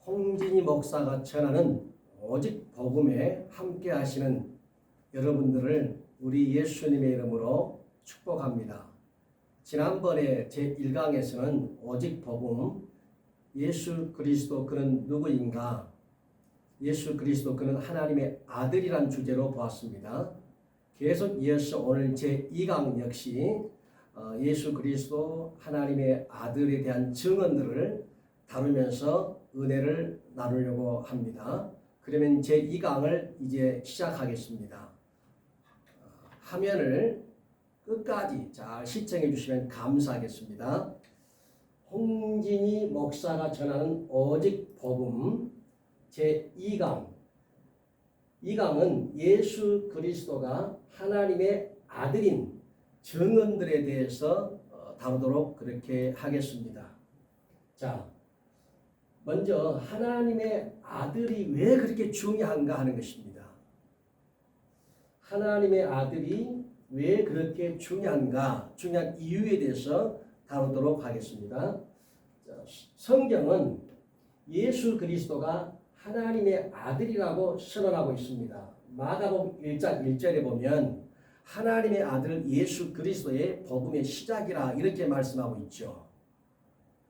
홍진희 목사가 전하는 오직 복음에 함께 하시는 여러분들을 우리 예수님의 이름으로 축복합니다. 지난번에 제1강에서는 오직 복음, 예수 그리스도 그는 누구인가, 예수 그리스도 그는 하나님의 아들이란 주제로 보았습니다. 계속 이어서 오늘 제2강 역시 예수 그리스도 하나님의 아들에 대한 증언들을 다루면서 은혜를 나누려고 합니다. 그러면 제2강을 이제 시작하겠습니다. 화면을 끝까지 잘 시청해 주시면 감사하겠습니다. 홍진희 목사가 전하는 오직 복음 제2강. 2강은 예수 그리스도가 하나님의 아들인 증언들에 대해서 다루도록 그렇게 하겠습니다. 자, 먼저 하나님의 아들이 왜 그렇게 중요한가 하는 것입니다. 하나님의 아들이 왜 그렇게 중요한가, 중요한 이유에 대해서 다루도록 하겠습니다. 성경은 예수 그리스도가 하나님의 아들이라고 선언하고 있습니다. 마가복음 1장 1절에 보면 하나님의 아들 예수 그리스도의 복음의 시작이라 이렇게 말씀하고 있죠.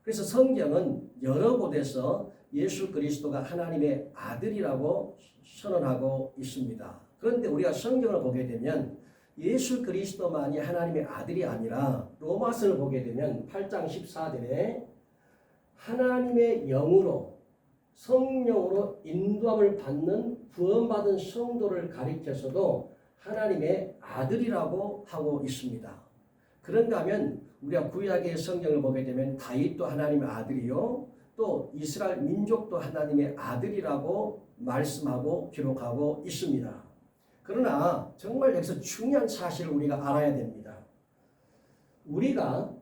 그래서 성경은 여러 곳에서 예수 그리스도가 하나님의 아들이라고 선언하고 있습니다. 그런데 우리가 성경을 보게 되면 예수 그리스도만이 하나님의 아들이 아니라 로마서를 보게 되면 8장 14절에 하나님의 영으로 성령으로 인도함을 받는 구원받은 성도를 가리켜서도 하나님의 아들이라고 하고 있습니다. 그런가 하면 우리가 구약의 성경을 보게 되면 다윗도 하나님의 아들이요, 또 이스라엘 민족도 하나님의 아들이라고 말씀하고 기록하고 있습니다. 그러나 정말 여기서 중요한 사실을 우리가 알아야 됩니다. 우리가,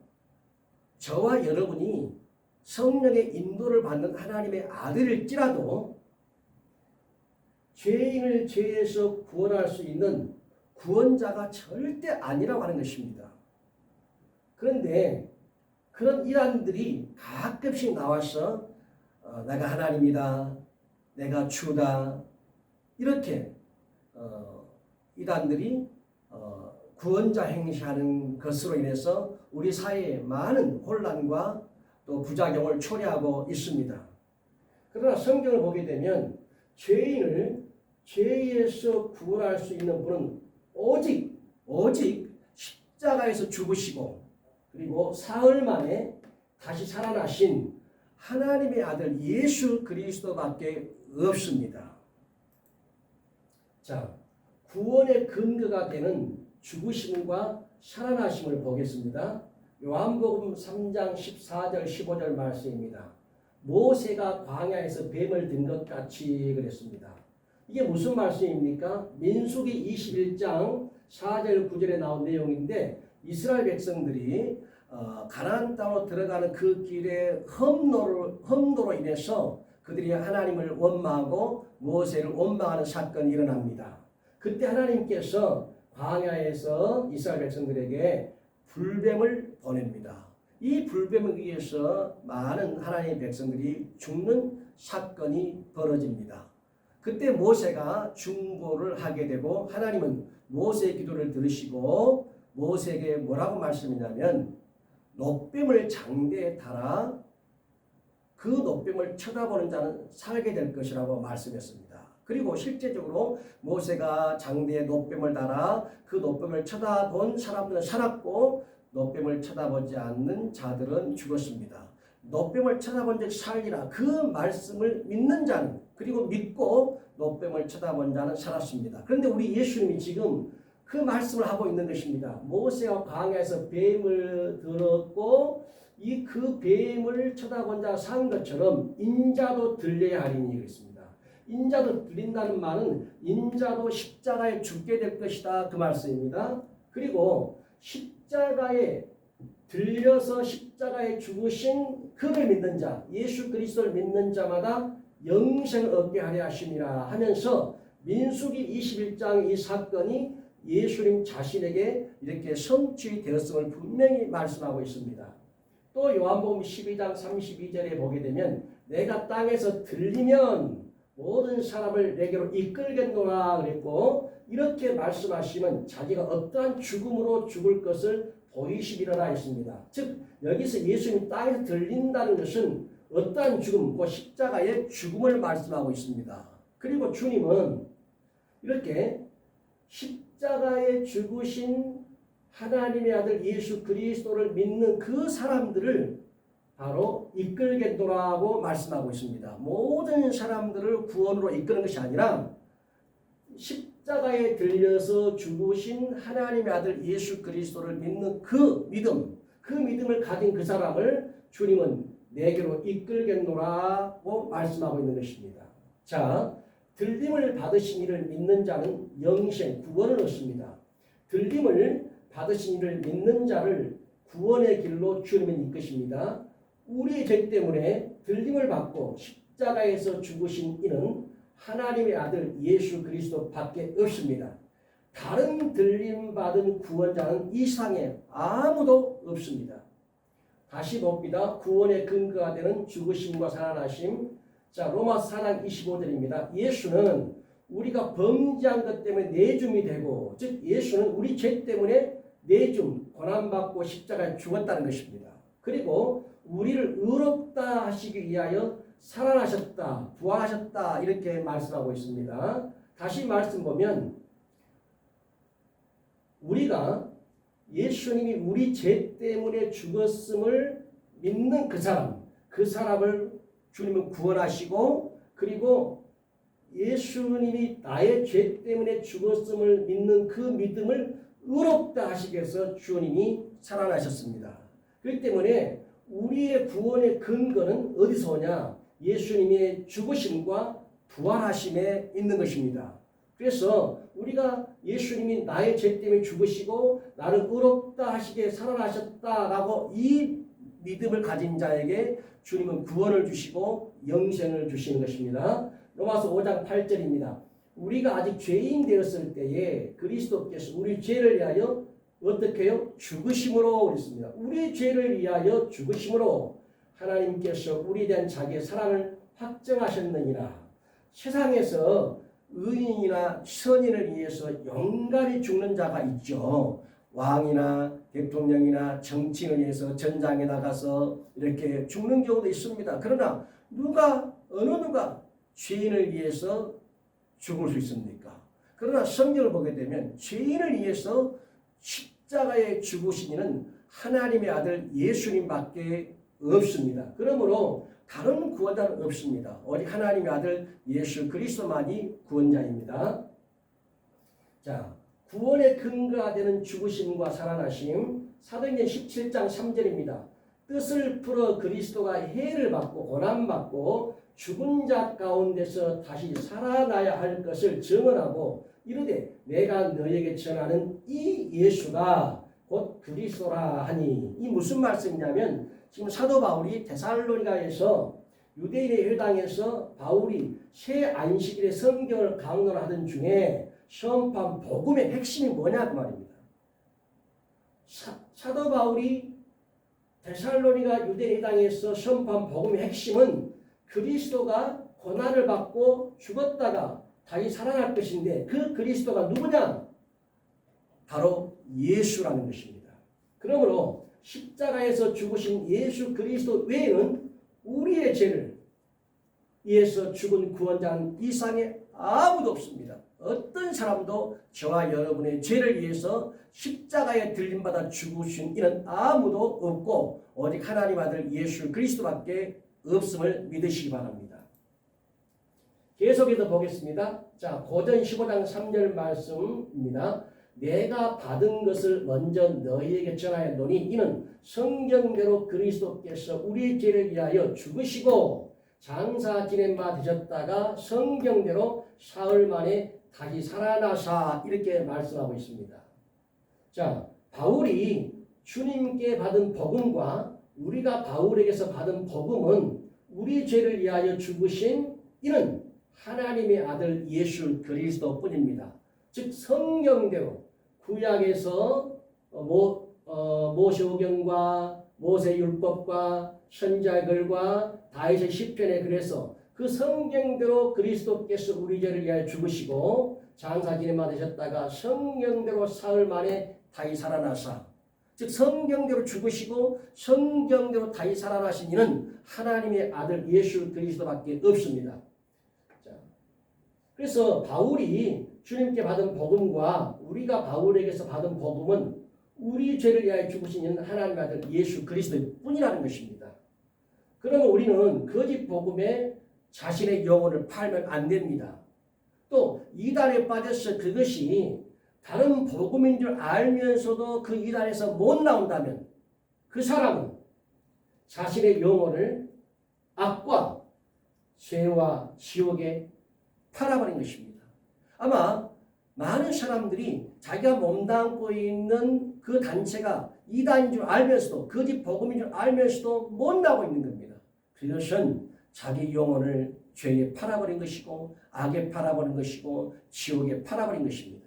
저와 여러분이 성령의 인도를 받는 하나님의 아들일지라도 죄인을 죄에서 구원할 수 있는 구원자가 절대 아니라고 하는 것입니다. 그런데 그런 이단들이 가끔씩 나와서 내가 하나님이다, 내가 주다, 이렇게 이단들이 구원자 행시하는 것으로 인해서 우리 사회에 많은 혼란과 또 부작용을 초래하고 있습니다. 그러나 성경을 보게 되면 죄인을 죄에서 구원할 수 있는 분은 오직 십자가에서 죽으시고 그리고 사흘 만에 다시 살아나신 하나님의 아들 예수 그리스도밖에 없습니다. 자, 구원의 근거가 되는 죽으심과 살아나심을 보겠습니다. 요한복음 3장 14절 15절 말씀입니다. 모세가 광야에서 뱀을 든 것 같이 그랬습니다. 이게 무슨 말씀입니까? 민수기 21장 4절 9절에 나온 내용인데 이스라엘 백성들이 가나안 땅으로 들어가는 그 길에 험로로 인해서 그들이 하나님을 원망하고 모세를 원망하는 사건이 일어납니다. 그때 하나님께서 광야에서 이스라엘 백성들에게 불뱀을 보냅니다. 이 불뱀에 의해서 많은 하나님의 백성들이 죽는 사건이 벌어집니다. 그때 모세가 중보를 하게 되고 하나님은 모세의 기도를 들으시고 모세에게 뭐라고 말씀했냐면 놋뱀을 장대에 달아 그 놋뱀을 쳐다보는 자는 살게 될 것이라고 말씀했습니다. 그리고 실제적으로 모세가 장대에 놋뱀을 달아 그 놋뱀을 쳐다본 사람들은 살았고 놋뱀을 쳐다보지 않는 자들은 죽었습니다. 놋뱀을 쳐다본 적 살리라 그 말씀을 믿는 자는, 그리고 믿고 놋뱀을 쳐다본 자는 살았습니다. 그런데 우리 예수님이 지금 그 말씀을 하고 있는 것입니다. 모세가 광야에서 뱀을 들었고 그 뱀을 쳐다본 자가 산 것처럼 인자도 들려야 하리니 그랬습니다. 인자도 들린다는 말은 인자도 십자가에 죽게 될 것이다 그 말씀입니다. 그리고 십자가에 들려서 십자가에 죽으신 그를 믿는 자, 예수 그리스도를 믿는 자마다 영생을 얻게 하려 하심이라 하면서 민수기 21장 이 사건이 예수님 자신에게 이렇게 성취되었음을 분명히 말씀하고 있습니다. 또 요한복음 12장 32절에 보게 되면 내가 땅에서 들리면 모든 사람을 내게로 이끌겠노라 그랬고, 이렇게 말씀하시면 자기가 어떠한 죽음으로 죽을 것을 보이시리라 했습니다. 즉 여기서 예수님이 땅에서 들린다는 것은 어떠한 죽음, 그 십자가의 죽음을 말씀하고 있습니다. 그리고 주님은 이렇게 십자가에 죽으신 하나님의 아들 예수 그리스도를 믿는 그 사람들을 바로 이끌겠노라고 말씀하고 있습니다. 모든 사람들을 구원으로 이끄는 것이 아니라 십자가에 들려서 죽으신 하나님의 아들 예수 그리스도를 믿는 그 믿음을 가진 그 사람을 주님은 내게로 이끌겠노라고 말씀하고 있는 것입니다. 자, 들림을 받으신 이를 믿는 자는 영생, 구원을 얻습니다. 들림을 받으신 이를 믿는 자를 구원의 길로 주님은 이끄십니다. 우리의 죄 때문에 들림을 받고 십자가에서 죽으신 이는 하나님의 아들 예수 그리스도 밖에 없습니다. 다른 들림 받은 구원자는 이 세상에 아무도 없습니다. 다시 봅니다. 구원의 근거가 되는 죽으심과 살아나심. 자, 로마서 4장 25절입니다. 예수는 우리가 범죄한 것 때문에 내줌이 되고, 즉 예수는 우리 죄 때문에 내줌, 고난받고 십자가에 죽었다는 것입니다. 그리고 우리를 의롭다 하시기 위하여 살아나셨다, 부활하셨다 이렇게 말씀하고 있습니다. 다시 말씀 보면 우리가 예수님이 우리 죄 때문에 죽었음을 믿는 그 사람을 주님은 구원하시고, 그리고 예수님이 나의 죄 때문에 죽었음을 믿는 그 믿음을 의롭다 하시기 위해서 주님이 살아나셨습니다. 그렇기 때문에 우리의 구원의 근거는 어디서 오냐? 예수님의 죽으심과 부활하심에 있는 것입니다. 그래서 우리가 예수님이 나의 죄 때문에 죽으시고 나를 의롭다 하시게 살아나셨다라고 이 믿음을 가진 자에게 주님은 구원을 주시고 영생을 주시는 것입니다. 로마서 5장 8절입니다. 우리가 아직 죄인 되었을 때에 그리스도께서 우리 죄를 위하여 어떻게 해요? 죽으심으로 그랬습니다. 우리 죄를 위하여 죽으심으로 하나님께서 우리에 대한 자기의 사랑을 확정하셨느니라. 세상에서 의인이나 선인을 위해서 영원히 죽는 자가 있죠. 왕이나 대통령이나 정치인을 위해서 전장에 나가서 이렇게 죽는 경우도 있습니다. 그러나 어느 누가 죄인을 위해서 죽을 수 있습니까? 그러나 성경을 보게 되면 죄인을 위해서 십자가에 죽으신 이는 하나님의 아들 예수님밖에 없습니다. 그러므로 다른 구원자는 없습니다. 오직 하나님의 아들 예수 그리스도만이 구원자입니다. 자, 구원의 근거가 되는 죽으심과 살아나심, 사도행전 17장 3절입니다. 뜻을 풀어 그리스도가 해를 받고 고난받고 죽은 자 가운데서 다시 살아나야 할 것을 증언하고 이르되 내가 너에게 전하는 이 예수가 곧 그리스도라 하니, 이 무슨 말씀이냐면 지금 사도 바울이 데살로니가에서 유대인의 회당에서 바울이 새 안식일에 성경을 강론하던 중에 시험판 복음의 핵심이 뭐냐 그 말입니다. 사도 바울이 데살로니가 유대인 회당에서 시험판 복음의 핵심은 그리스도가 고난을 받고 죽었다가 다시 살아날 것인데 그 그리스도가 누구냐? 바로 예수라는 것입니다. 그러므로 십자가에서 죽으신 예수 그리스도 외에는 우리의 죄를 위해서 죽은 구원자는 이 세상에 아무도 없습니다. 어떤 사람도 저와 여러분의 죄를 위해서 십자가에 들림받아 죽으신 이는 아무도 없고 오직 하나님 아들 예수 그리스도밖에 없음을 믿으시기 바랍니다. 계속해서 보겠습니다. 자, 고전 15장 3절 말씀입니다. 내가 받은 것을 먼저 너희에게 전하였노니 이는 성경대로 그리스도께서 우리 죄를 위하여 죽으시고 장사 지낸 바 되셨다가 성경대로 사흘 만에 다시 살아나사 이렇게 말씀하고 있습니다. 자, 바울이 주님께 받은 복음과 우리가 바울에게서 받은 복음은 우리 죄를 위하여 죽으신 이는 하나님의 아들 예수 그리스도뿐입니다. 즉 성경대로 구약에서 모세오경과 모세 율법과 선지자의 글과 다윗의 시편에 그래서 그 성경대로 그리스도께서 우리 죄를 위하여 죽으시고 장사 지내마 되셨다가 성경대로 사흘 만에 다시 살아나사, 즉 성경대로 죽으시고 성경대로 다시 살아나신 이는 하나님의 아들 예수 그리스도밖에 없습니다. 자, 그래서 바울이 주님께 받은 복음과 우리가 바울에게서 받은 복음은 우리 죄를 위하여 죽으신 이는 하나님의 아들 예수 그리스도일 뿐이라는 것입니다. 그러면 우리는 거짓 복음에 자신의 영혼을 팔면 안 됩니다. 또 이단에 빠져서 그것이 다른 복음인 줄 알면서도 그 이단에서 못 나온다면 그 사람은 자신의 영혼을 악과 죄와 지옥에 팔아버린 것입니다. 아마 많은 사람들이 자기가 몸담고 있는 그 단체가 이단인 줄 알면서도 거짓 복음인 줄 알면서도 못 나오고 있는 겁니다. 그것은 자기 영혼을 죄에 팔아버린 것이고 악에 팔아버린 것이고 지옥에 팔아버린 것입니다.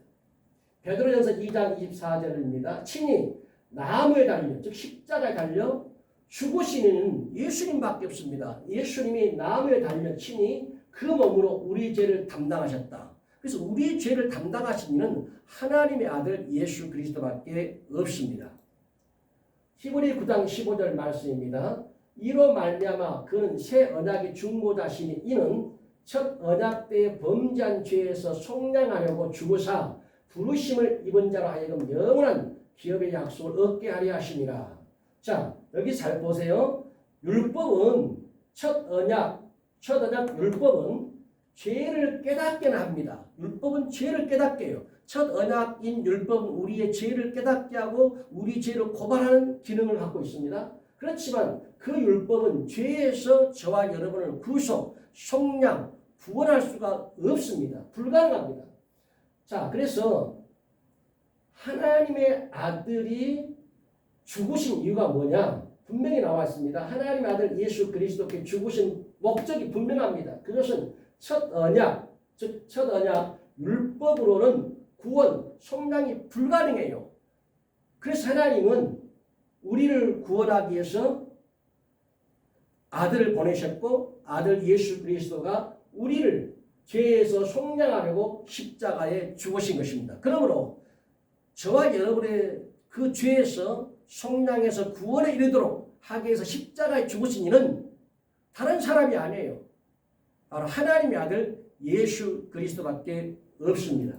베드로전서 2장 24절입니다. 친히 나무에 달려 즉 십자가에 달려 죽으시는 예수님밖에 없습니다. 예수님이 나무에 달려 친히 그 몸으로 우리 죄를 담당하셨다. 그래서 우리 죄를 담당하신 이는 하나님의 아들 예수 그리스도밖에 없습니다. 히브리 9장 15절 말씀입니다. 이로 말미암아 그는 새 언약의 중보자시니 이는 첫 언약 때에 범죄한 죄에서 속량하려고 죽으사 부르심을 입은 자로 하여금 영원한 기업의 약속을 얻게 하려 하심이라. 자, 여기 잘 보세요. 율법은 첫 언약 율법은 죄를 깨닫게 합니다. 율법은 죄를 깨닫게 해요. 첫 언약인 율법은 우리의 죄를 깨닫게 하고 우리 죄를 고발하는 기능을 갖고 있습니다. 그렇지만 그 율법은 죄에서 저와 여러분을 구속, 속량, 구원할 수가 없습니다. 불가능합니다. 자, 그래서 하나님의 아들이 죽으신 이유가 뭐냐? 분명히 나와 있습니다. 하나님의 아들 예수 그리스도께 죽으신 목적이 분명합니다. 그것은 첫 언약, 즉 첫 언약 율법으로는 구원, 속량이 불가능해요. 그래서 하나님은 우리를 구원하기 위해서 아들을 보내셨고 아들 예수 그리스도가 우리를 죄에서 속량하려고 십자가에 죽으신 것입니다. 그러므로 저와 여러분의 그 죄에서 속량해서 구원에 이르도록 하기 위해서 십자가에 죽으신 이는 다른 사람이 아니에요. 바로 하나님의 아들 예수 그리스도밖에 없습니다.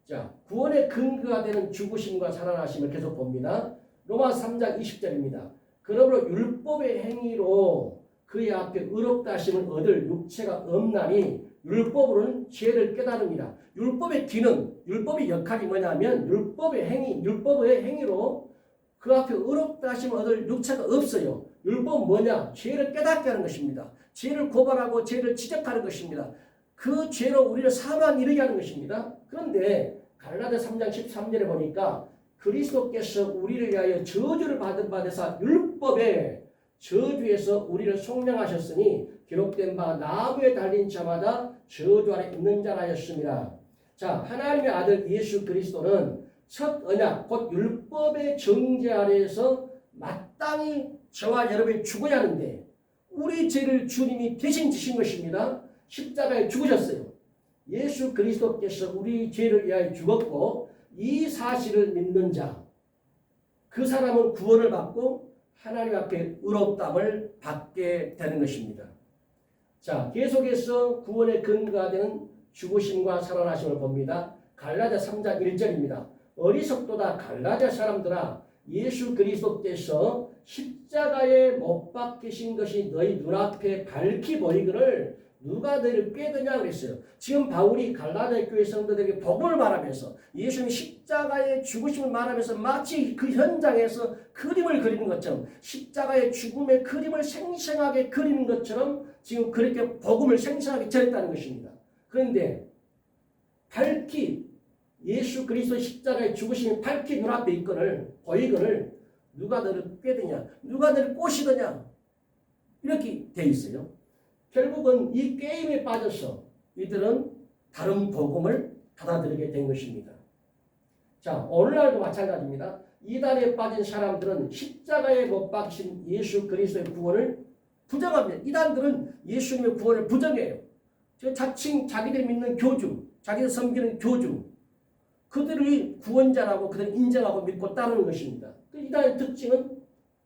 자, 구원의 근거가 되는 죽으심과 살아나심을 계속 봅니다. 로마서 3장 20절입니다. 그러므로 율법의 행위로 그의 앞에 의롭다 하심을 얻을 육체가 없나니 율법으로는 죄를 깨달음이라. 율법의 기능, 율법의 역할이 뭐냐면 율법의 행위로 그 앞에 의롭다 하심을 얻을 육체가 없어요. 율법은 뭐냐? 죄를 깨닫게 하는 것입니다. 죄를 고발하고 죄를 지적하는 것입니다. 그 죄로 우리를 사망에 이르게 하는 것입니다. 그런데 갈라디아 3장 13절에 보니까 그리스도께서 우리를 위하여 저주를 받은 바 되사 율법의 저주에서 우리를 속량하셨으니 기록된 바 나무에 달린 자마다 저주 아래 있는 자라 하였습니다. 자, 하나님의 아들 예수 그리스도는 첫 언약 곧 율법의 정죄 아래에서 마땅히 저와 여러분이 죽어야 하는데 우리 죄를 주님이 대신 지신 것입니다. 십자가에 죽으셨어요. 예수 그리스도께서 우리 죄를 위하여 죽었고 이 사실을 믿는 자, 그 사람은 구원을 받고 하나님 앞에 의롭다함을 받게 되는 것입니다. 자, 계속해서 구원의 근거가 되는 죽으심과 살아나심을 봅니다. 갈라디아 3장 1절입니다. 어리석도다 갈라디아 사람들아 예수 그리스도께서 십자가에 못 박히신 것이 너희 눈앞에 밝히 보이거늘 누가 너희를 꾀드냐 그랬어요. 지금 바울이 갈라디아 교회 성도들에게 복음을 말하면서 예수님이 십자가의 죽으심을 말하면서 마치 그 현장에서 그림을 그리는 것처럼 십자가의 죽음의 그림을 생생하게 그리는 것처럼 지금 그렇게 복음을 생생하게 전했다는 것입니다. 그런데 밝히 예수 그리스도 십자가의 죽으심이 밝히 눈앞에 있거늘 보이거늘 누가 너를 꾀드냐 누가 너를 꼬시더냐 이렇게 돼 있어요. 결국은 이 게임에 빠져서 이들은 다른 복음을 받아들이게 된 것입니다. 자, 오늘날도 마찬가지입니다. 이단에 빠진 사람들은 십자가에 못 박힌 예수 그리스도의 구원을 부정합니다. 이단들은 예수님의 구원을 부정해요. 자칭 자기들이 믿는 교주, 자기들 섬기는 교주, 그들이 구원자라고 그들을 인정하고 믿고 따르는 것입니다. 그 이단의 특징은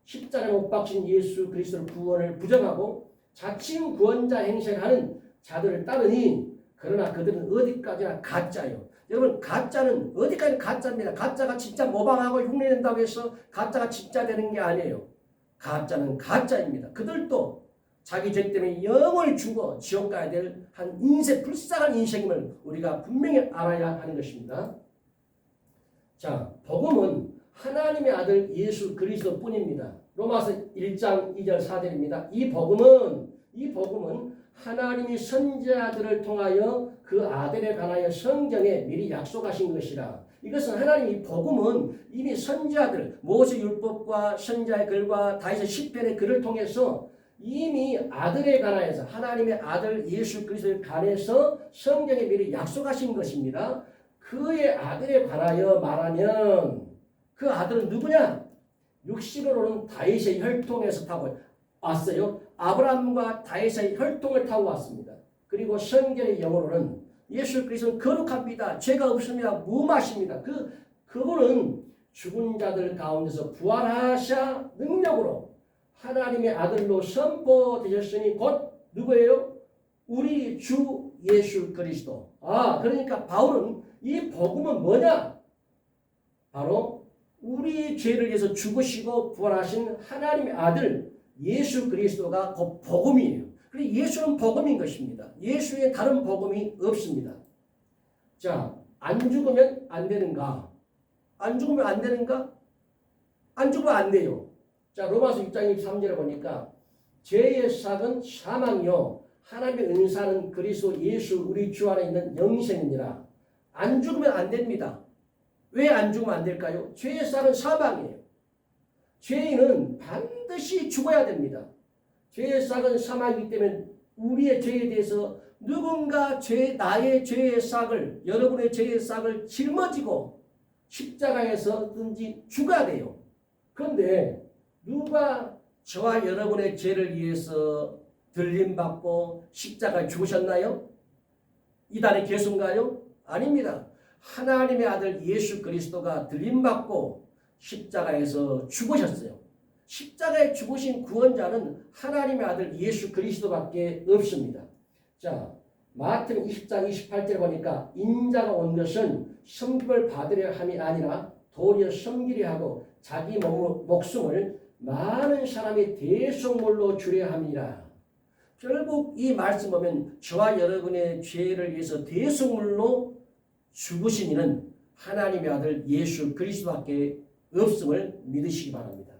십자가에 못 박힌 예수 그리스도의 구원을 부정하고 자칭 구원자 행세를 하는 자들을 따르니, 그러나 그들은 어디까지나 가짜예요. 여러분, 가짜는 어디까지 가짜입니다. 가짜가 진짜 모방하고 흉내낸다고 해서 가짜가 진짜 되는 게 아니에요. 가짜는 가짜입니다. 그들도 자기 죄 때문에 영을 주고 지옥 가야 될 한 인생, 불쌍한 인생임을 우리가 분명히 알아야 하는 것입니다. 자, 복음은 하나님의 아들 예수 그리스도 뿐입니다. 로마서 1장 2절 4절입니다. 이 복음은 하나님이 선지자들을 통하여 그 아들에 관하여 성경에 미리 약속하신 것이라. 이것은 하나님이 복음은 이미 선지자들, 모세 율법과 선지자의 글과 다윗의 시편의 글을 통해서 이미 아들에 관하여서, 하나님의 아들 예수 그리스도에 관해서 성경에 미리 약속하신 것입니다. 그의 아들에 관하여 말하면 그 아들은 누구냐? 육신으로는 다윗의 혈통에서 타고 왔어요. 아브라함과 다윗의 혈통을 타고 왔습니다. 그리고 성경의 영어로는 예수 그리스도는 거룩합니다. 죄가 없습니다. 무마십니다. 그분은 죽은 자들 가운데서 부활하셔 능력으로 하나님의 아들로 선포되셨으니 곧 누구예요? 우리 주 예수 그리스도. 그러니까 바울은 이 복음은 뭐냐? 바로 우리 죄를 위해서 죽으시고 부활하신 하나님의 아들 예수 그리스도가 곧 복음이에요. 그리고 예수는 복음인 것입니다. 예수의 다른 복음이 없습니다. 자, 안 죽으면 안 되는가? 안 죽으면 안 되는가? 안 죽으면 안 돼요. 자, 로마서 6장 23절에 보니까 죄의 삭은 사망이요 하나님의 은사는 그리스도 예수 우리 주 안에 있는 영생이니라. 안 죽으면 안 됩니다. 왜 안 죽으면 안 될까요? 죄의 삭은 사망이에요. 죄인은 반드시 죽어야 됩니다. 죄의 삭은 사망이기 때문에 우리의 죄에 대해서 누군가 나의 죄의 삭을, 여러분의 죄의 삭을 짊어지고 십자가에서든지 죽어야 돼요. 그런데 누가 저와 여러분의 죄를 위해서 들림받고 십자가에 죽으셨나요? 이단의 개수인가요? 아닙니다. 하나님의 아들 예수 그리스도가 들림받고 십자가에서 죽으셨어요. 십자가에 죽으신 구원자는 하나님의 아들 예수 그리스도밖에 없습니다. 자, 마태복음 20장 28절에 보니까 인자가 온 것은 섬김을 받으려 함이 아니라 도리어 섬기려 하고 자기 목숨을 많은 사람의 대속물로 주려 함이라. 결국 이 말씀 보면 저와 여러분의 죄를 위해서 대속물로 죽으신 이는 하나님의 아들 예수 그리스도밖에 없음을 믿으시기 바랍니다.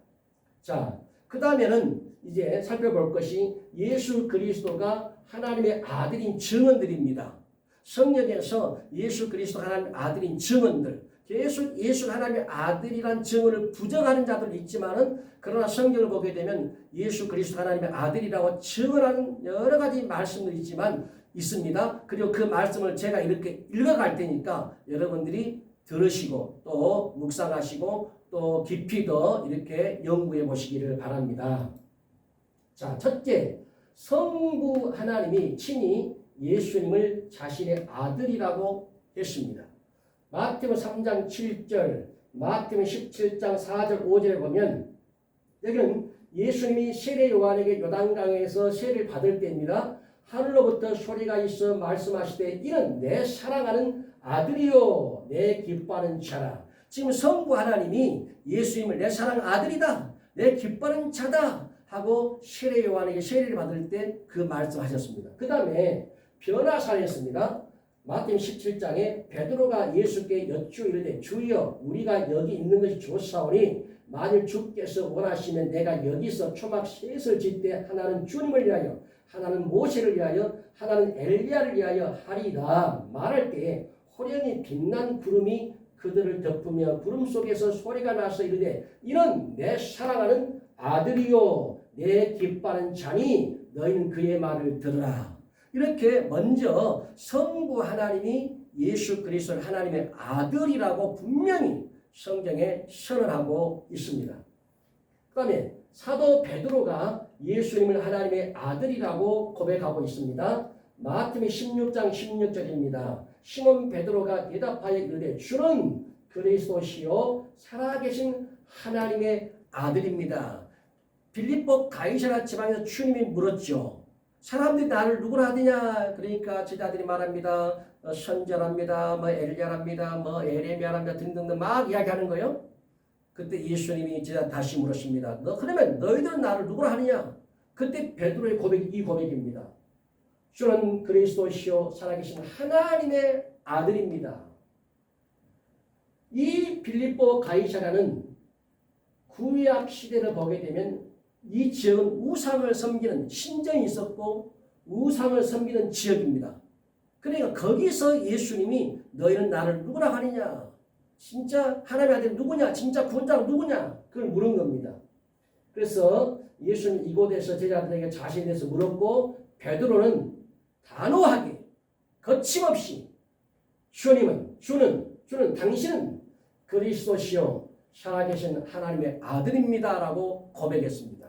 자, 그 다음에는 이제 살펴볼 것이 예수 그리스도가 하나님의 아들인 증언들입니다. 성경에서 예수 그리스도 하나님의 아들인 증언들, 예수 하나님의 아들이란 증언을 부정하는 자들도 있지만은, 그러나 성경을 보게 되면 예수 그리스도 하나님의 아들이라고 증언하는 여러 가지 말씀들이 있습니다. 그리고 그 말씀을 제가 이렇게 읽어갈 테니까 여러분들이 들으시고 또 묵상하시고 또 깊이 더 이렇게 연구해 보시기를 바랍니다. 자, 첫째, 성부 하나님이 친히 예수님을 자신의 아들이라고 했습니다. 마태복음 3장 7절, 마태복음 17장 4절 5절에 보면 여기는 예수님이 세례 요한에게 요단강에서 세례를 받을 때입니다. 하늘로부터 소리가 있어 말씀하시되 이는 내 사랑하는 아들이요 내 기뻐하는 자라. 지금 성부 하나님이 예수님을 내 사랑 아들이다, 내 기뻐하는 자다 하고 세례 요한에게 세례를 받을 때 그 말씀하셨습니다. 그 다음에 변화사였습니다. 마태복음 17장에 베드로가 예수께 여쭈어 이르되 주여 우리가 여기 있는 것이 좋사오니 만일 주께서 원하시면 내가 여기서 초막 셋을 짓되 하나는 주님을 위하여 하나는 모세를 위하여 하나는 엘리야를 위하여 하리라 말할 때에 호련히 빛난 구름이 그들을 덮으며 구름 속에서 소리가 나서 이르되 이는 내 사랑하는 아들이요 내 기뻐하는 자니 너희는 그의 말을 들으라. 이렇게 먼저 성부 하나님이 예수 그리스도를 하나님의 아들이라고 분명히 성경에 선언하고 있습니다. 그 다음에 사도 베드로가 예수님을 하나님의 아들이라고 고백하고 있습니다. 마태복음 16장 16절입니다. 시몬 베드로가 대답하여 이르되 주는 그리스도시요 살아계신 하나님의 아들입니다. 빌립보 가이사랴 지방에서 주님이 물었죠. 사람들이 나를 누구라 하느냐? 그러니까 제자들이 말합니다. 선지자랍니다. 엘리야랍니다. 에레미야랍니다. 등등등 막 이야기하는 거예요. 그때 예수님이 제자 다시 물었습니다. 그러면 너희들은 나를 누구라 하느냐? 그때 베드로의 고백이 이 고백입니다. 주는 그리스도시요 살아계신 하나님의 아들입니다. 이 빌립보 가이사랴는 구약 시대를 보게 되면 이 지역은 우상을 섬기는 신전이 있었고 우상을 섬기는 지역입니다. 그러니까 거기서 예수님이 너희는 나를 누구라 하느냐? 진짜 하나님의 아들 누구냐? 진짜 구원자 누구냐? 그걸 물은 겁니다. 그래서 예수님 이곳에서 제자들에게 자신에 대해서 물었고 베드로는 단호하게 거침없이 주는 당신은 그리스도시요 살아계신 하나님의 아들입니다라고 고백했습니다.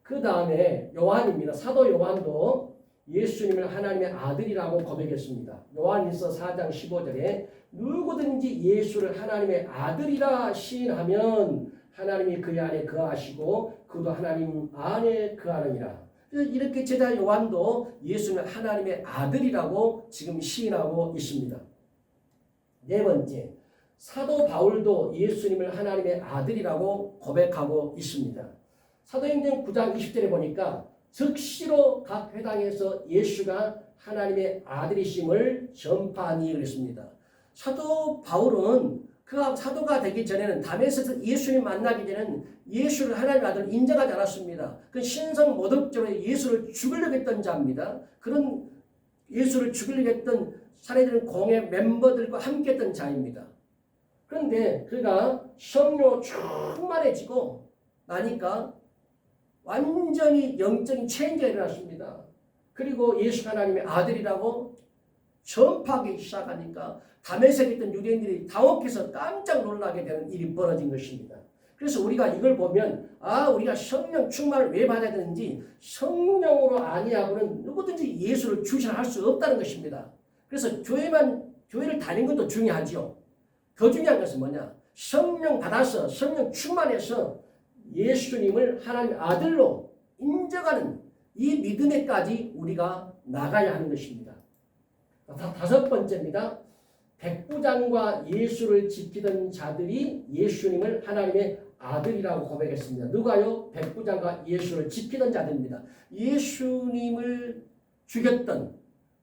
그 다음에 요한입니다. 사도 요한도 예수님을 하나님의 아들이라고 고백했습니다. 요한일서 4장 15절에 누구든지 예수를 하나님의 아들이라 시인하면 하나님이 그의 안에 거하시고 그도 하나님 안에 거하느니라. 이렇게 제자 요한도 예수는 하나님의 아들이라고 지금 시인하고 있습니다. 네 번째, 사도 바울도 예수님을 하나님의 아들이라고 고백하고 있습니다. 사도행전 9장 20절에 보니까 즉시로 각 회당에서 예수가 하나님의 아들이심을 전파하니 그랬습니다. 사도 바울은 그가 사도가 되기 전에는 다메섹에서 예수님 만나기 전에는 예수를 하나님의 아들로 인정하지 않았습니다. 그 신성 모독죄로 예수를 죽이려고 했던 자입니다. 그런 예수를 죽이려고 했던 사내들은 공회 멤버들과 함께 했던 자입니다. 그런데 그가 성령으로 충만해지고 나니까 완전히 영적인 체인지가 일어났습니다. 그리고 예수 하나님의 아들이라고 전파하기 시작하니까 다메섹에 있던 유대인들이 당혹해서 깜짝 놀라게 되는 일이 벌어진 것입니다. 그래서 우리가 이걸 보면 우리가 성령 충만을 왜 받아야 되는지 성령으로 아니하고는 누구든지 예수를 주시할 수 없다는 것입니다. 그래서 교회를 다니는 것도 중요하죠. 더 중요한 것은 뭐냐? 성령 받아서 성령 충만해서 예수님을 하나님의 아들로 인정하는 이 믿음에까지 우리가 나가야 하는 것입니다. 다섯 번째입니다. 백부장과 예수를 지키던 자들이 예수님을 하나님의 아들이라고 고백했습니다. 누가요? 백부장과 예수를 지키던 자들입니다. 예수님을 죽였던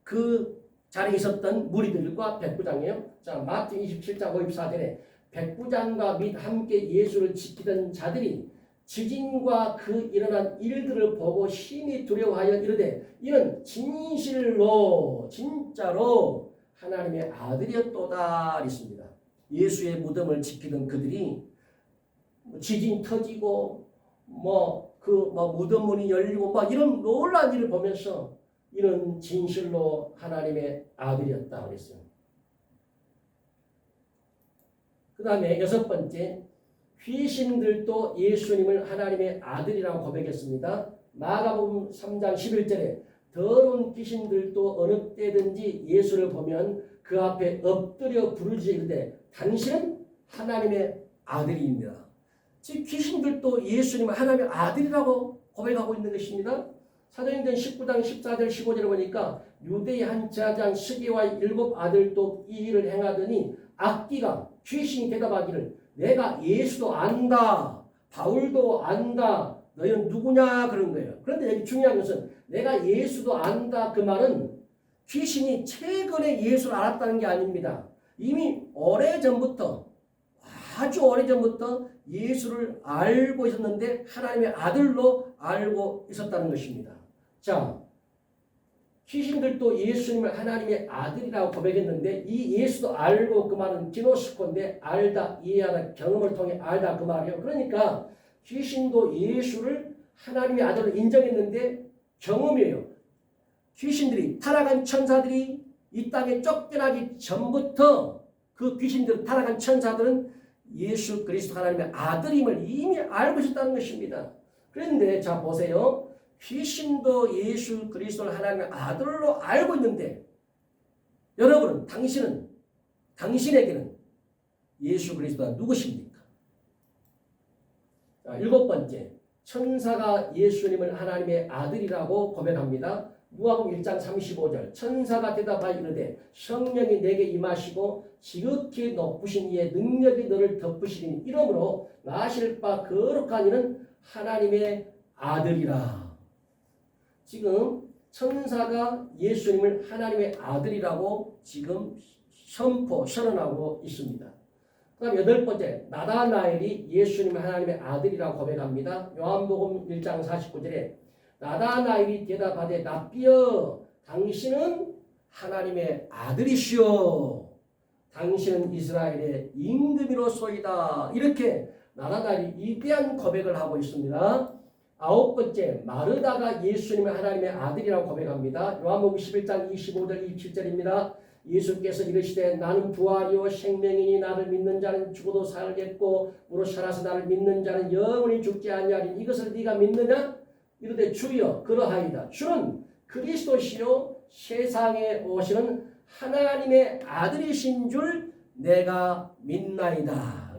그 자리에 있었던 무리들과 백부장이에요. 자, 마태 27장 54절에 백부장과 및 함께 예수를 지키던 자들이 지진과 그 일어난 일들을 보고 심히 두려워하여 이르되 이는 진실로 진짜로 하나님의 아들이었도다 했습니다. 예수의 무덤을 지키던 그들이 지진 터지고 무덤 문이 열리고 이런 놀라운 일을 보면서 이는 진실로 하나님의 아들이었다 그랬어요. 그 다음에 여섯 번째, 귀신들도 예수님을 하나님의 아들이라고 고백했습니다. 마가복음 3장 11절에 더러운 귀신들도 어느 때든지 예수를 보면 그 앞에 엎드려 부르짖으되 이르되 당신은 하나님의 아들입니다. 즉 귀신들도 예수님을 하나님의 아들이라고 고백하고 있는 것입니다. 사도행전 19장 14절 15절을 보니까 유대의 한 제사장 스게와의 7 아들도 이 일을 행하더니 악귀가 귀신이 대답하기를 내가 예수도 안다. 바울도 안다. 너희는 누구냐 그런 거예요. 그런데 여기 중요한 것은 내가 예수도 안다 그 말은 귀신이 최근에 예수를 알았다는 게 아닙니다. 이미 오래전부터 아주 오래전부터 예수를 알고 있었는데 하나님의 아들로 알고 있었다는 것입니다. 자, 귀신들도 예수님을 하나님의 아들이라고 고백했는데 이 예수도 알고 그 말은 기노스코인데 알다, 이해하다, 경험을 통해 알다 그 말이에요. 그러니까 귀신도 예수를 하나님의 아들로 인정했는데 경험이에요. 귀신들이 타락한 천사들이 이 땅에 쫓겨나기 전부터 그 귀신들 타락한 천사들은 예수 그리스도 하나님의 아들임을 이미 알고 있었다는 것입니다. 그런데 자 보세요. 귀신도 예수 그리스도를 하나님의 아들로 알고 있는데 여러분은 당신에게는 예수 그리스도가 누구십니까? 자, 7번째, 천사가 예수님을 하나님의 아들이라고 고백합니다. 누가복음 1장 35절, 천사가 대답하여 이르되 성령이 내게 임하시고 지극히 높으신 이의 능력이 너를 덮으시니 이러므로 나실 바 거룩한 이는 하나님의 아들이라. 지금 천사가 예수님을 하나님의 아들이라고 지금 선언하고 있습니다. 그 다음 8번째, 나다나엘이 예수님을 하나님의 아들이라고 고백합니다. 요한복음 1장 49절에 나다나엘이 대답하되 랍비여 당신은 하나님의 아들이시오. 당신은 이스라엘의 임금이로소이다. 이렇게 나다나엘이 위대한 고백을 하고 있습니다. 9번째, 마르다가 예수님을 하나님의 아들이라고 고백합니다. 요한복음 11장 25절 27절입니다. 예수께서 이르시되 나는 부활이요 생명이니 나를 믿는 자는 죽어도 살겠고 무릇 살아서 나를 믿는 자는 영원히 죽지 아니하리니 이것을 네가 믿느냐? 이르되 주여 그러하이다. 주는 그리스도시요 세상에 오시는 하나님의 아들이신 줄 내가 믿나이다.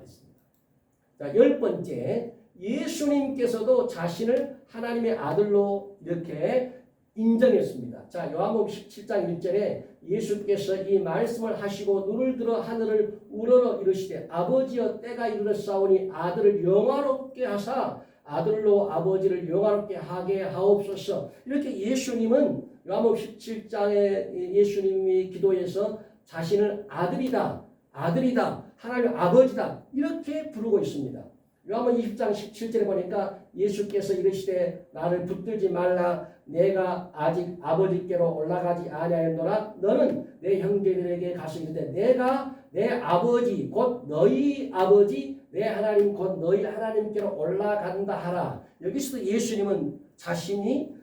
자, 10번째, 예수님께서도 자신을 하나님의 아들로 이렇게 인정했습니다. 자, 요한복음 17장 1절에 예수께서 이 말씀을 하시고 눈을 들어 하늘을 우러러 이르시되 아버지여 때가 이르렀사오니 아들을 영화롭게 하사 아들로 아버지를 영화롭게 하게 하옵소서. 이렇게 예수님은 요한복음 17장에 예수님이 기도해서 자신을 아들이다, 하나님의 아버지다 이렇게 부르고 있습니다. 요한복음 20장 17절에 보니까 예수께서 이르시되 나를 붙들지 말라 내가 아직 아버지께로 올라가지 아니하였노라 너는 내 형제들에게 가서 이르되 내가 내 아버지 곧 너희 아버지 내 하나님 곧 너희 하나님께로 올라간다 하라. 여기서도 예수님은 자신이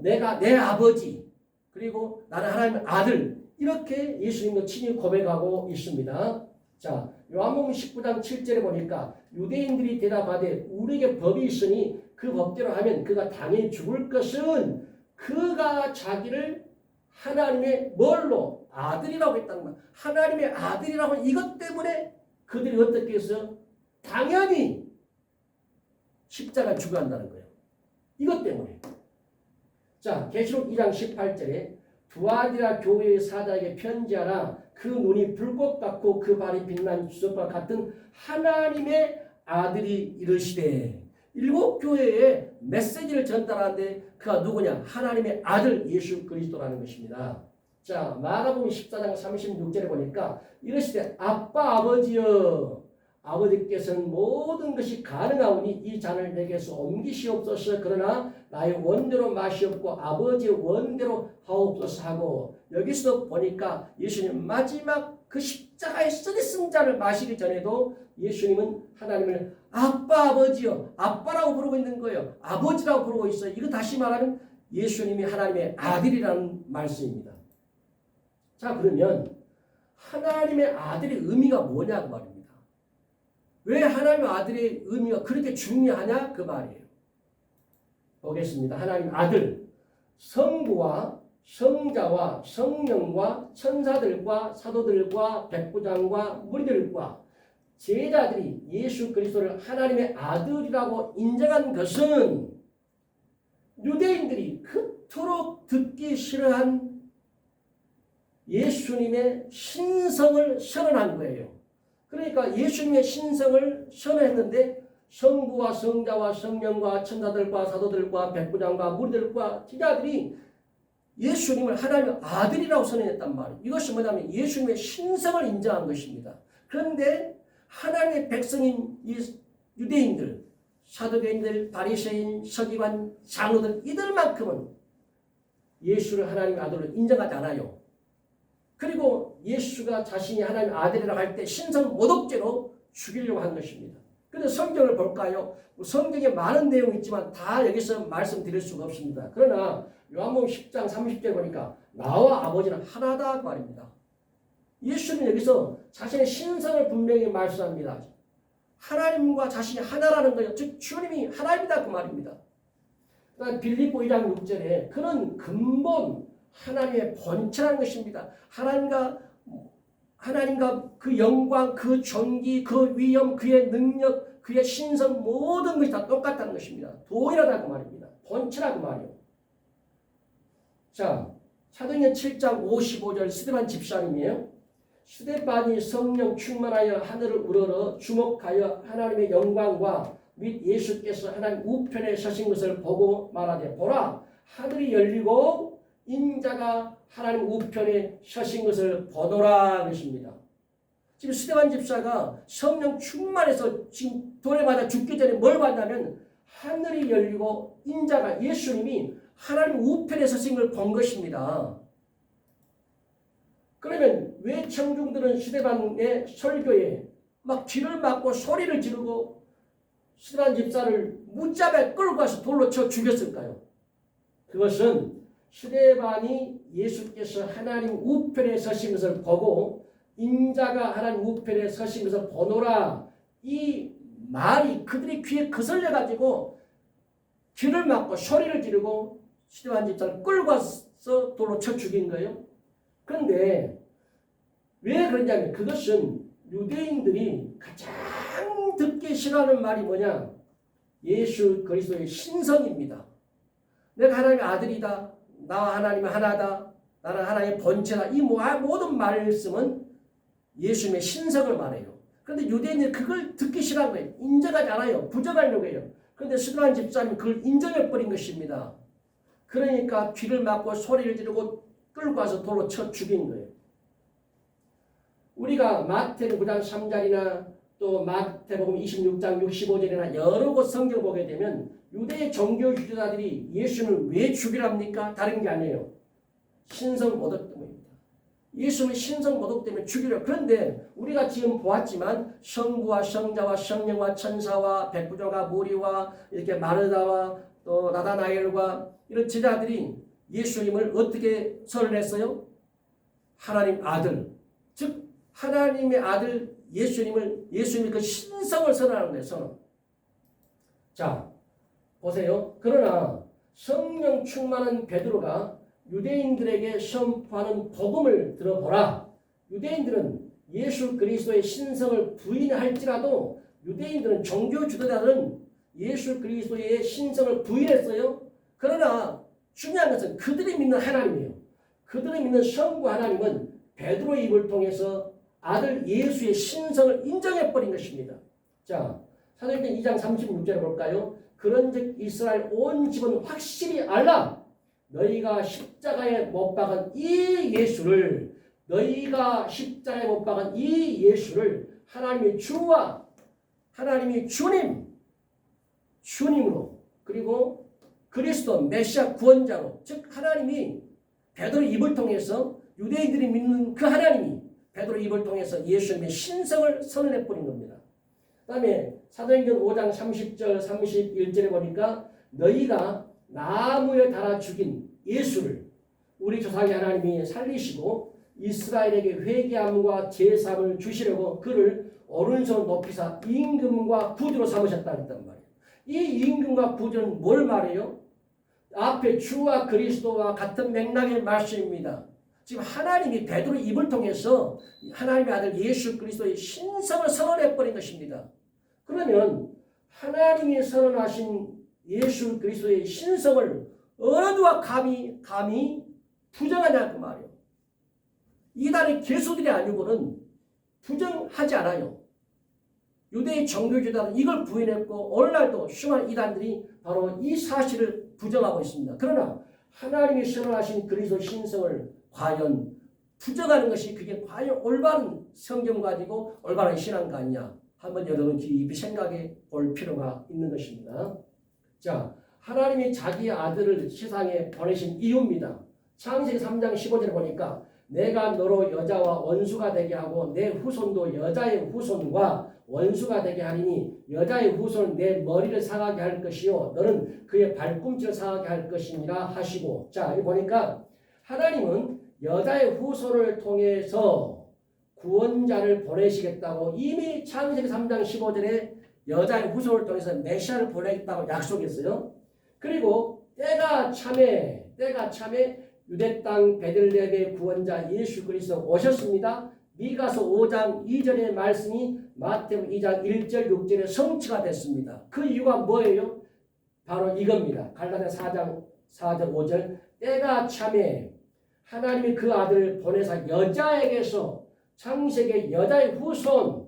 내가 내 아버지 그리고 나는 하나님의 아들 이렇게 예수님도 친히 고백하고 있습니다. 자, 요한복음 19장 7절에 보니까 유대인들이 대답하되 우리에게 법이 있으니 그 법대로 하면 그가 당연히 죽을 것은 그가 자기를 하나님의 뭘로? 아들이라고 했다는 거야. 하나님의 아들이라고 이것 때문에 그들이 어떻게 해서 당연히 십자가 죽어야 한다는 거예요. 이것 때문에. 자, 계시록 2장 18절에 두아디라 교회의 사자에게 편지하라. 그 눈이 불꽃 같고 그 발이 빛난 주석과 같은 하나님의 아들이 이르시되 7 교회에 메시지를 전달하는데 그가 누구냐? 하나님의 아들 예수 그리스도라는 것입니다. 자, 마가복음 14장 36절에 보니까 이르시되 아빠 아버지여 아버지께서는 모든 것이 가능하오니 이 잔을 내게서 옮기시옵소서. 그러나 나의 원대로 마시옵고 아버지의 원대로 하옵소서 하고 여기서 보니까 예수님 마지막 그 십자가의 쓰디쓴 잔을 마시기 전에도 예수님은 하나님을 아빠 아버지요 아빠라고 부르고 있는 거예요. 아버지라고 부르고 있어요. 이거 다시 말하면 예수님이 하나님의 아들이라는 말씀입니다. 자, 그러면 하나님의 아들의 의미가 뭐냐 그 말입니다. 왜 하나님의 아들의 의미가 그렇게 중요하냐 그 말이에요. 보겠습니다. 하나님 아들 성부와 성자와 성령과 천사들과 사도들과 백부장과 무리들과 제자들이 예수 그리스도를 하나님의 아들이라고 인정한 것은 유대인들이 그토록 듣기 싫어한 예수님의 신성을 선언한 거예요. 그러니까 예수님의 신성을 선언했는데 성부와 성자와 성령과 천사들과 사도들과 백부장과 무리들과 제자들이 예수님을 하나님의 아들이라고 선언했단 말이에요. 이것이 뭐냐면 예수님의 신성을 인정한 것입니다. 그런데 하나님의 백성인 이 유대인들, 사두개인들, 바리새인, 서기관, 장로들 이들만큼은 예수를 하나님의 아들로 인정하지 않아요. 그리고 예수가 자신이 하나님의 아들이라고 할 때 신성 모독죄로 죽이려고 한 것입니다. 그런데 성경을 볼까요? 성경에 많은 내용이 있지만 다 여기서 말씀드릴 수가 없습니다. 그러나 요한복음 10장 30절 보니까 나와 아버지는 하나다 그 말입니다. 예수는 여기서 자신의 신성을 분명히 말씀합니다. 하나님과 자신이 하나라는 거예요. 즉 주님이 하나님이다 그 말입니다. 그다음 빌립보 1장 6절에 그는 근본 하나님의 본체라는 것입니다. 하나님과 그 영광, 그 존귀, 그 위엄, 그의 능력, 그의 신성 모든 것이 다 똑같다는 것입니다. 동일하다고 말입니다. 본체라고 말이요. 자, 사도행전 7장 55절 스데반 집사님이에요. 스데반이 성령 충만하여 하늘을 우러러 주목하여 하나님의 영광과 및 예수께서 하나님 우편에 서신 것을 보고 말하되 보라 하늘이 열리고 인자가 하나님 우편에 서신 것을 보노라 것입니다. 지금 스데반 집사가 성령 충만해서 지금 돌에 맞아 죽기 전에 뭘 봤냐면 하늘이 열리고 인자가 예수님이 하나님 우편에 서신 걸 본 것입니다. 그러면 왜 청중들은 스데반의 설교에 막 귀를 막고 소리를 지르고 스데반 집사를 무자배 끌고 가서 돌로 쳐 죽였을까요? 그것은 스데반이 예수께서 하나님 우편에 서신 것을 보고 인자가 하나님 우편에 서신 것을 보노라 이 말이 그들의 귀에 거슬려 가지고 귀를 막고 소리를 지르고 스데반 집사를 끌고 가서 돌로 쳐 죽인 거예요. 그런데 왜 그러냐면 그것은 유대인들이 가장 듣기 싫어하는 말이 뭐냐? 예수 그리스도의 신성입니다. 내가 하나님의 아들이다. 나와 하나님은 하나다. 나는 하나님의 본체다. 이 모든 말씀은 예수님의 신성을 말해요. 그런데 유대인들이 그걸 듣기 싫어한 거예요. 인정하지 않아요. 부정하려고 해요. 그런데 스데반 집사님은 그걸 인정해버린 것입니다. 그러니까 귀를 막고 소리를 지르고 끌고 와서 돌로 쳐 죽인 거예요. 우리가 마태복음 9장 3절이나 또 마태복음 26장 65절이나 여러 곳 성경 보게 되면 유대 종교 지도자들이 예수를 왜 죽이랍니까? 다른 게 아니에요. 신성 모독 때문입니다. 예수는 신성 모독 때문에 죽이려. 그런데 우리가 지금 보았지만 성부와 성자와 성령과 천사와 백부조가 무리와 이렇게 마르다와 또 나다나엘과 이런 제자들이 예수님을 어떻게 설했어요? 하나님 아들, 즉 하나님의 아들 예수님이 그 신성을 선언하는 거예요. 선언. 자, 보세요. 그러나 성령 충만한 베드로가 유대인들에게 선포하는 복음을 들어보라. 유대인들은 예수 그리스도의 신성을 부인할지라도 유대인들은 종교 지도자들은 예수 그리스도의 신성을 부인했어요. 그러나 중요한 것은 그들이 믿는 하나님이에요. 그들이 믿는 성부 하나님은 베드로의 입을 통해서 아들 예수의 신성을 인정해버린 것입니다. 자, 사도행전 2장 36절에 볼까요? 그런즉 이스라엘 온 집은 확실히 알라. 너희가 십자가에 못 박은 이 예수를 하나님의 주와 하나님의 주님으로 그리고 그리스도 메시아 구원자로 즉 하나님이 베드로의 입을 통해서 유대인들이 믿는 그 하나님이 베드로의 입을 통해서 예수님의 신성을 선언해버린 겁니다. 그 다음에 사도행전 5장 30절 31절에 보니까 너희가 나무에 달아 죽인 예수를 우리 조상의 하나님이 살리시고 이스라엘에게 회개함과 제사함을 주시려고 그를 오른손 높이사 임금과 구주로 삼으셨다 했단 말이에요. 이 임금과 구주는 뭘 말해요? 앞에 주와 그리스도와 같은 맥락의 말씀입니다. 지금 하나님이 베드로의 입을 통해서 하나님의 아들 예수 그리스도의 신성을 선언해버린 것입니다. 그러면 하나님이 선언하신 예수 그리스도의 신성을 어느 누가 감히 부정하냐 그 말이에요. 이단의 개수들이 아니고는 부정하지 않아요. 유대의 종교지도자는 이걸 부인했고 오늘날도 수많은 이단들이 바로 이 사실을 부정하고 있습니다. 그러나 하나님이 선언하신 그리스도 신성을 과연 부정하는 것이 그게 과연 올바른 성경 가지고 올바른 신앙가 아니냐 한번 여러분 깊이 생각해 볼 필요가 있는 것입니다. 자, 하나님이 자기 아들을 세상에 보내신 이유입니다. 창세기 3장 15절에 보니까 내가 너로 여자와 원수가 되게 하고 내 후손도 여자의 후손과 원수가 되게 하리니 여자의 후손은 내 머리를 상하게 할 것이요 너는 그의 발꿈치를 상하게 할 것이니라 하시고 자, 여기 보니까 하나님은 여자의 후손을 통해서 구원자를 보내시겠다고 이미 창세기 3장 15절에 여자의 후손을 통해서 메시아를 보내겠다고 약속했어요. 그리고 때가 참에 유대 땅 베들레헴의 구원자 예수 그리스도 오셨습니다. 미가서 5장 2절의 말씀이 마태복음 2장 1절 6절에 성취가 됐습니다. 그 이유가 뭐예요? 바로 이겁니다. 갈라디아 4장 4절 5절 때가 참에 하나님이 그 아들을 보내사 여자에게서 창세기 여자의 후손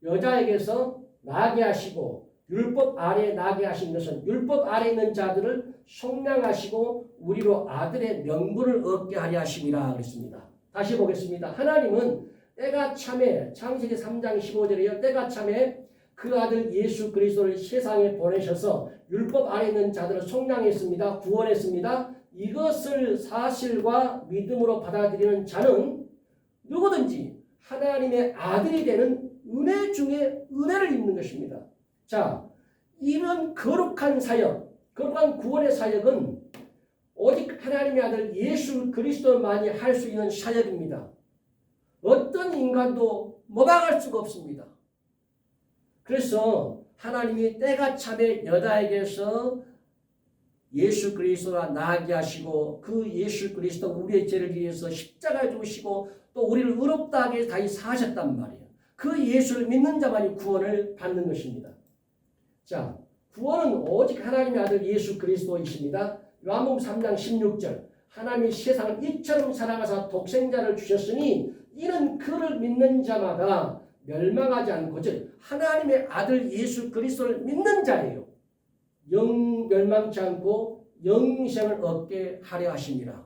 여자에게서 나게 하시고 율법 아래에 나게 하신 것은 율법 아래에 있는 자들을 속량하시고 우리로 아들의 명분을 얻게 하려 하심이라 그랬습니다. 다시 보겠습니다. 하나님은 때가 참에 창세기 3장 15절이요. 때가 참에 그 아들 예수 그리스도를 세상에 보내셔서 율법 아래에 있는 자들을 속량했습니다. 구원했습니다. 이것을 사실과 믿음으로 받아들이는 자는 누구든지 하나님의 아들이 되는 은혜 중에 은혜를 입는 것입니다. 자, 이런 거룩한 사역, 거룩한 구원의 사역은 오직 하나님의 아들 예수 그리스도만이 할 수 있는 사역입니다. 어떤 인간도 모방할 수가 없습니다. 그래서 하나님이 때가 참에 여자에게서 예수 그리스도가 나게 하시고 그 예수 그리스도 우리의 죄를 위해서 십자가에 죽으시고 또 우리를 의롭다 하게 다시 사셨단 말이에요. 그 예수를 믿는 자만이 구원을 받는 것입니다. 자, 구원은 오직 하나님의 아들 예수 그리스도이십니다. 요한복음 3장 16절 하나님이 세상을 이처럼 사랑하사 독생자를 주셨으니 이는 그를 믿는 자마다 멸망하지 않고 즉 하나님의 아들 예수 그리스도를 믿는 자예요. 영 멸망치 않고 영생을 얻게 하려 하십니다.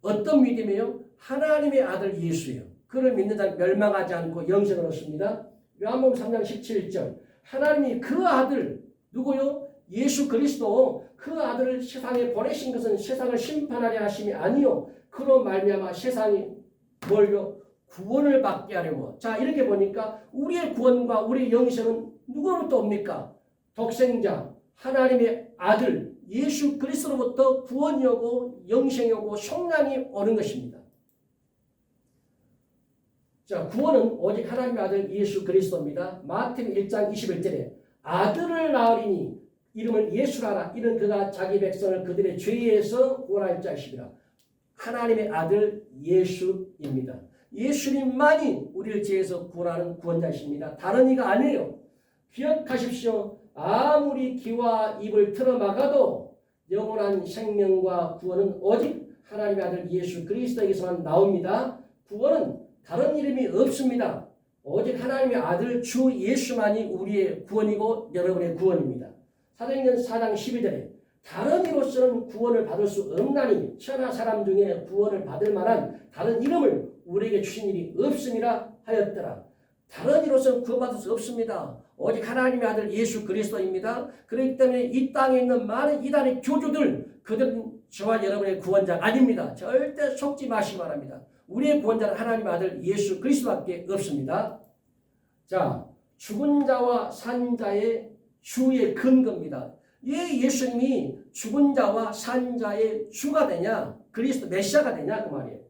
어떤 믿음이에요? 하나님의 아들 예수예요. 그를 믿는 자는 멸망하지 않고 영생을 얻습니다. 요한복음 3장 17절 하나님이 그 아들 누구요? 예수 그리스도 그 아들을 세상에 보내신 것은 세상을 심판하려 하심이 아니요 그로 말미암아 세상이 뭘요? 구원을 받게 하려고. 자, 이렇게 보니까 우리의 구원과 우리의 영생은 누구로부터 옵니까? 독생자 하나님의 아들 예수 그리스도로부터 구원이 오고 영생이 오고 속량이 오는 것입니다. 자, 구원은 오직 하나님의 아들 예수 그리스도입니다. 마태복음 1장 21절에 아들을 낳으리니 이름을 예수라라. 이는 그가 자기 백성을 그들의 죄에서 구원할 자이시니라. 하나님의 아들 예수입니다. 예수님만이 우리를 죄에서 구원하는 구원자이십니다. 다른 이가 아니에요. 기억하십시오. 아무리 귀와 입을 틀어막아도 영원한 생명과 구원은 오직 하나님의 아들 예수 그리스도에게서만 나옵니다. 구원은 다른 이름이 없습니다. 오직 하나님의 아들 주 예수만이 우리의 구원이고 여러분의 구원입니다. 사도행전 4장 12절에 다른 이로서는 구원을 받을 수 없나니 천하 사람 중에 구원을 받을 만한 다른 이름을 우리에게 주신 일이 없음이라 하였더라. 다른 이로서는 구원받을 수 없습니다. 오직 하나님의 아들 예수 그리스도입니다. 그렇기 때문에 이 땅에 있는 많은 이단의 교주들 그들은 저와 여러분의 구원자가 아닙니다. 절대 속지 마시기 바랍니다. 우리의 구원자는 하나님의 아들 예수 그리스도밖에 없습니다. 자, 죽은 자와 산 자의 주의 근거입니다. 왜 예수님이 죽은 자와 산 자의 주가 되냐? 그리스도 메시아가 되냐? 그 말이에요.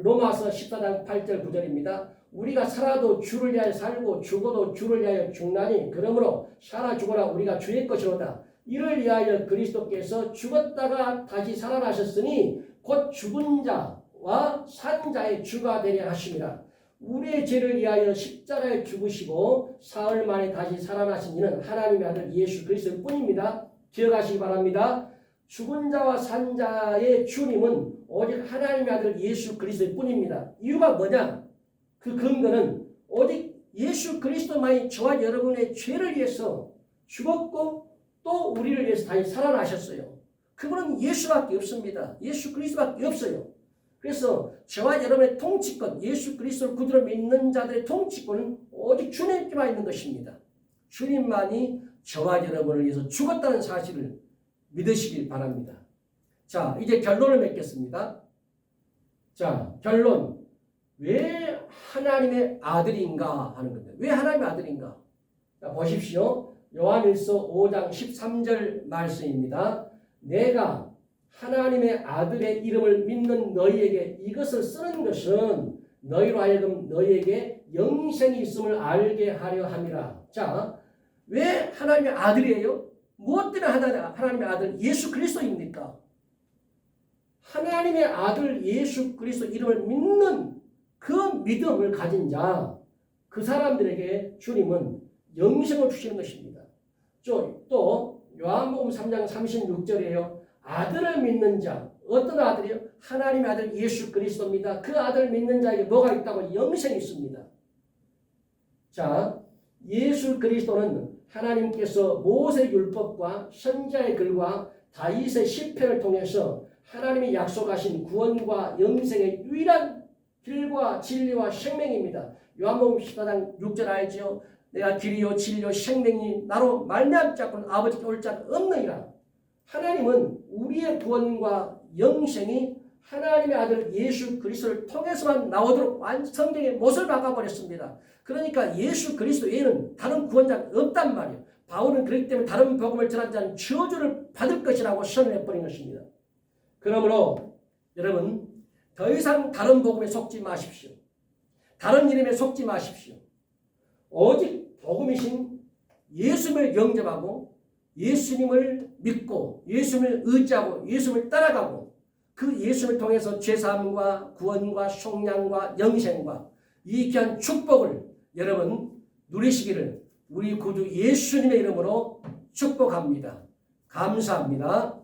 로마서 14장 8절 9절입니다. 우리가 살아도 주를 위하여 살고 죽어도 주를 위하여 죽나니 그러므로 살아 죽어라 우리가 주의 것이로다. 이를 위하여 그리스도께서 죽었다가 다시 살아나셨으니 곧 죽은 자와 산 자의 주가 되려 하심이라. 우리의 죄를 위하여 십자가에 죽으시고 사흘 만에 다시 살아나신 이는 하나님의 아들 예수 그리스도일 뿐입니다. 기억하시기 바랍니다. 죽은 자와 산 자의 주님은 오직 하나님의 아들 예수 그리스도일 뿐입니다. 이유가 뭐냐? 그 근거는 오직 예수 그리스도만이 저와 여러분의 죄를 위해서 죽었고 또 우리를 위해서 다시 살아나셨어요. 그분은 예수밖에 없습니다. 예수 그리스도밖에 없어요. 그래서 저와 여러분의 통치권, 예수 그리스도를 구주로 믿는 자들의 통치권은 오직 주님께만 있는 것입니다. 주님만이 저와 여러분을 위해서 죽었다는 사실을 믿으시길 바랍니다. 자, 이제 결론을 맺겠습니다. 자, 결론. 왜 하나님의 아들인가 하는 건데, 왜 하나님의 아들인가? 자, 보십시오. 요한일서 5장 13절 말씀입니다. 내가 하나님의 아들의 이름을 믿는 너희에게 이것을 쓰는 것은 너희로 하여금 너희에게 영생이 있음을 알게 하려 함이라. 자, 왜 하나님의 아들이에요? 무엇 때문에 하나님의 아들 예수 그리스도입니까? 하나님의 아들 예수 그리스도 이름을 믿는 그 믿음을 가진 자, 그 사람들에게 주님은 영생을 주시는 것입니다. 또 요한복음 3장 36절이에요. 아들을 믿는 자, 어떤 아들이요? 하나님의 아들 예수 그리스도입니다. 그 아들 믿는 자에게 뭐가 있다고? 영생이 있습니다. 자, 예수 그리스도는 하나님께서 모세 율법과 선지자의 글과 다윗의 시편을 통해서 하나님이 약속하신 구원과 영생의 유일한 길과 진리와 생명입니다. 요한복음 14장 6절 알죠? 내가 길이요 진리요 생명이 나로 말미암지 않고는 아버지께 올 자가 없느니라. 하나님은 우리의 구원과 영생이 하나님의 아들 예수 그리스도를 통해서만 나오도록 성경의 못을 박아버렸습니다. 그러니까 예수 그리스도 외에는 다른 구원자가 없단 말이에요. 바울은 그렇기 때문에 다른 복음을 전하지 않은 저주를 받을 것이라고 선언해버린 것입니다. 그러므로 여러분 더 이상 다른 복음에 속지 마십시오. 다른 이름에 속지 마십시오. 오직 복음이신 예수님을 영접하고 예수님을 믿고 예수님을 의지하고 예수님을 따라가고 그 예수님을 통해서 죄사함과 구원과 속량과 영생과 이 귀한 축복을 여러분 누리시기를 우리 구주 예수님의 이름으로 축복합니다. 감사합니다.